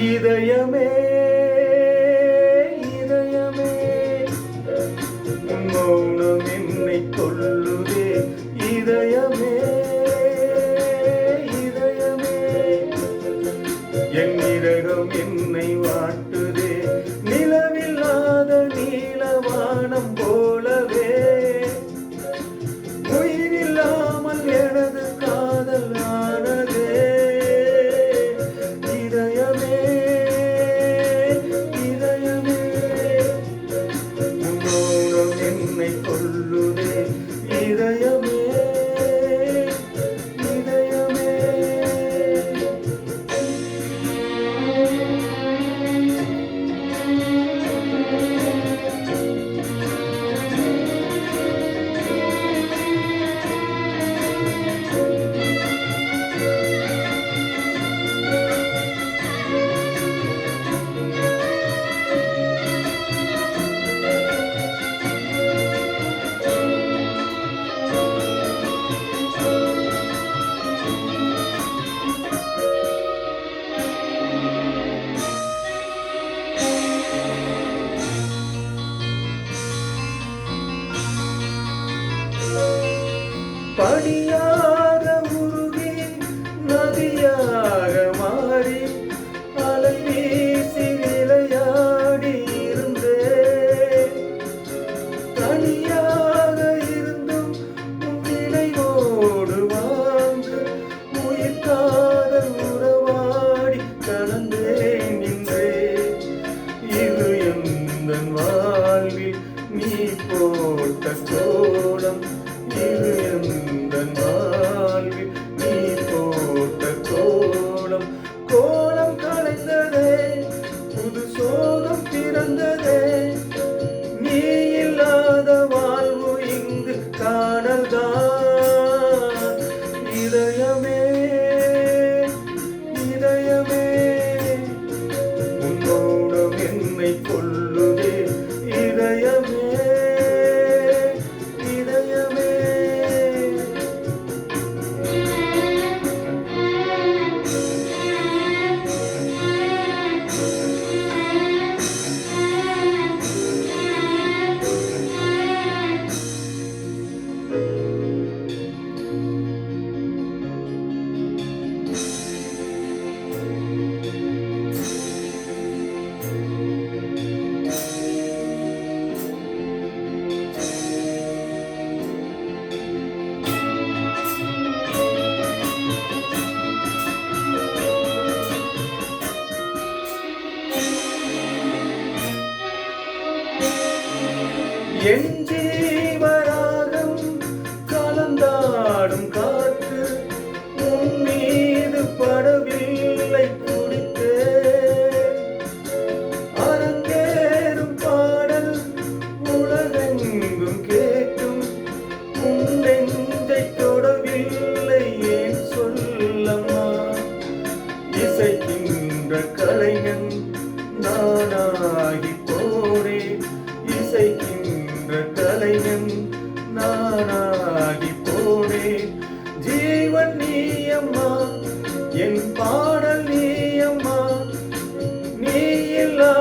இதயமே இதயமே மௌனம் என்னை கொல்லுதே. இதயமே இதயமே என் இரகம் என்னை வாட்டுதே. நிலவில்லாத நீலவானம் போலவே உயிரில்லாமல் எனது காதல் ஆனதே. இதயமே இதயமே மௌனம் என்னை கொல்லுதே. இதயமே இதயமே பனியாக உருகி நதியாக மாறி அலை வீசி விளையாடி இருந்தே. தனியாக இருந்தும் நினைவோடு வாழ்ந்து உயிர் காதல் உறவாடி கலந்தேன் நின்றே. இது எந்தன் வாழ்வில் நீ போட்ட கோலம். இது எந்தன் வாழ்வில் நீ போட்ட கோலம். கோலம் கலைந்ததே, புது சோகம் பிறந்ததே. நீ இல்லாத வாழ்வு இங்கு காணல்தான். இதயமே இதயமே உன்னோடம் என்னை கொல்லுதே. இதயமே இதயமே என் ஜீவராகம் கலந்தாடும் காற்று உன் மீது படவில்லை குடித்தே. அரங்கேறும் பாடல் உலகெங்கும் கேட்டும் உன் நெஞ்சை தொடவில்லை ஏன் சொல்லம்மா. இசைக்கின்ற கலைஞன் நானாகி போனேன். இசைக்கின்ற கலைஞன் நானாகி போனேன். ஜீவன் நீயம்மா, என் பாடல் நீயம்மா. நீ இல்லா